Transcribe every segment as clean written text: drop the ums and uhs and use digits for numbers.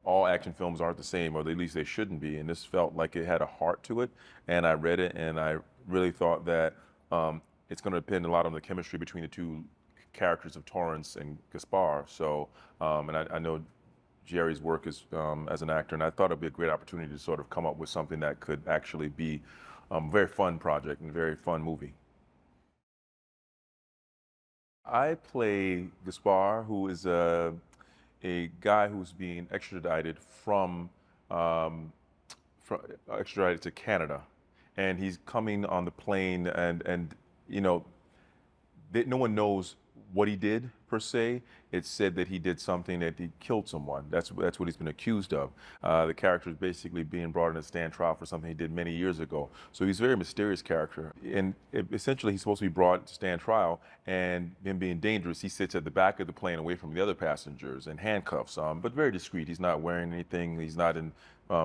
all action films aren't the same, or at least they shouldn't be. And this felt like it had a heart to it. And I read it, and I really thought that it's going to depend a lot on the chemistry between the two characters of Torrance and Gaspar. So, and I know Jerry's work as an actor, and I thought it'd be a great opportunity to sort of come up with something that could actually be a very fun project and a very fun movie. I play Gaspar, who is a guy who's being extradited um, from extradited to Canada, and he's coming on the plane, and you know no one knows what he did per se. It's said that he did something, that he killed someone. That's what he's been accused of. The character is basically being brought in a stand trial for something he did many years ago. So he's a very mysterious character, and essentially he's supposed to be brought to stand trial. And him being dangerous, he sits at the back of the plane, away from the other passengers, in handcuffs, but very discreet. He's not wearing anything. He's not in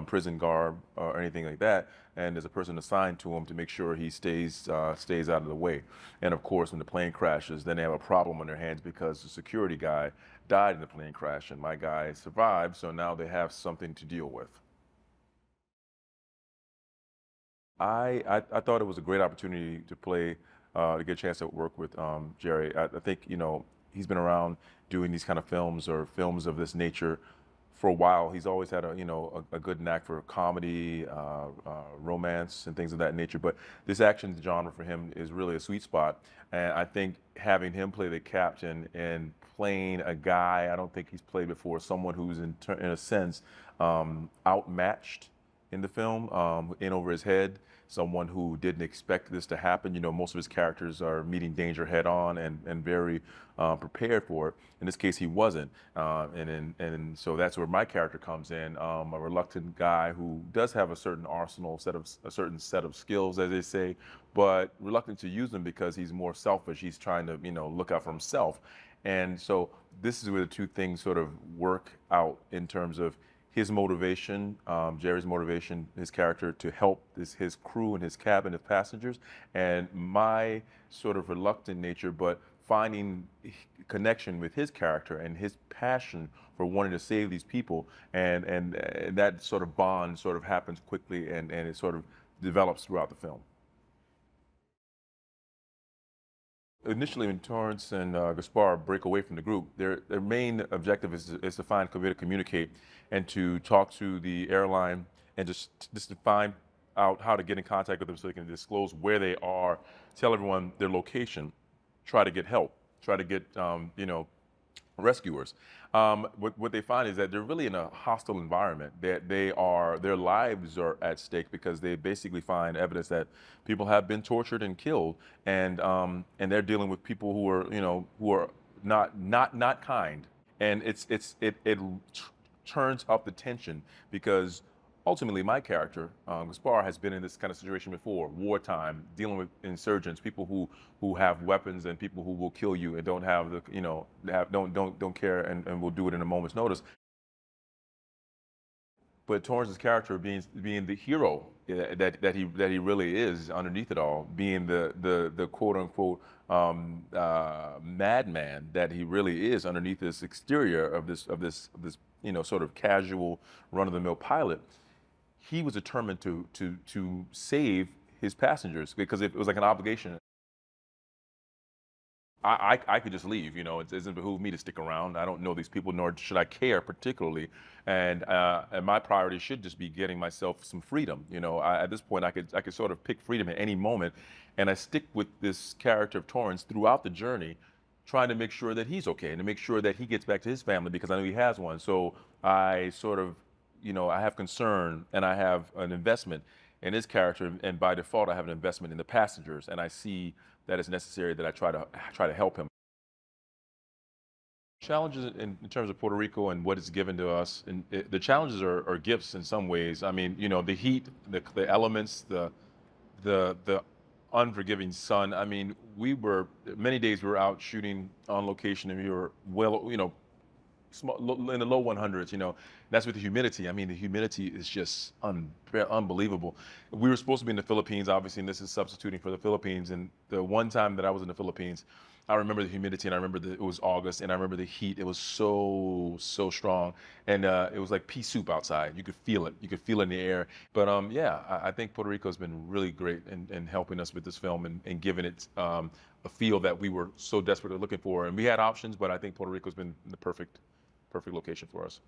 prison garb or anything like that. And there's a person assigned to him to make sure he stays out of the way. And of course, when the plane crashes, then they have a problem on their hands because the security guy died in the plane crash, and my guy survived. So now they have something to deal with. I thought it was a great opportunity to play, to get a chance to work with Jerry. I think, he's been around doing these kind of films, or films of this nature, for a while. He's always had a good knack for comedy, romance, and things of that nature. But this action genre for him is really a sweet spot. And I think having him play the captain and playing a guy I don't think he's played before, someone who's in a sense outmatched in the film, in over his head, someone who didn't expect this to happen. Most of his characters are meeting danger head on, and very prepared for it. In this case, he wasn't. And so that's where my character comes in, a reluctant guy who does have a certain a certain set of skills, as they say, but reluctant to use them because he's more selfish. He's trying to, look out for himself. And so this is where the two things sort of work out in terms of his motivation, Jerry's motivation, his character, to help his crew and his cabin of passengers, and my sort of reluctant nature, but finding connection with his character and his passion for wanting to save these people, and that sort of bond sort of happens quickly, and it sort of develops throughout the film. Initially, when Torrance and Gaspar break away from the group, their main objective is to find a way to communicate and to talk to the airline, and just to find out how to get in contact with them so they can disclose where they are, tell everyone their location, try to get help, try to get rescuers. What they find is that they're really in a hostile environment. That their lives are at stake, because they basically find evidence that people have been tortured and killed, and they're dealing with people who are not kind. And it turns up the tension, because ultimately my character, Gaspar, has been in this kind of situation before, wartime, dealing with insurgents, people who have weapons, and people who will kill you and don't have the, don't care, and will do it in a moment's notice. But Torrance's character being the hero, that he really is underneath it all, being the quote unquote madman that he really is underneath this exterior of this sort of casual run of the mill pilot. He was determined to save his passengers, because it was like an obligation. I could just leave, it doesn't behoove me to stick around. I don't know these people, nor should I care particularly. And my priority should just be getting myself some freedom. At this point, I could sort of pick freedom at any moment, and I stick with this character of Torrance throughout the journey, trying to make sure that he's okay, and to make sure that he gets back to his family, because I know he has one. So I sort of, I have concern, and I have an investment in his character, and by default, I have an investment in the passengers, and I see that it's necessary that I try to help him. Challenges in terms of Puerto Rico and what it's given to us, and the challenges are gifts in some ways. I mean, the heat, the elements, the unforgiving sun. I mean, many days we were out shooting on location, and we were in the low 100s. That's with the humidity. I mean, the humidity is just unbelievable. We were supposed to be in the Philippines, obviously, and this is substituting for the Philippines. And the one time that I was in the Philippines, I remember the humidity, and I remember it was August, and I remember the heat. It was so strong, and it was like pea soup outside. You could feel it. You could feel it in the air. But yeah, I think Puerto Rico has been really great in helping us with this film and giving it a feel that we were so desperately looking for. And we had options, but I think Puerto Rico's been the perfect location for us.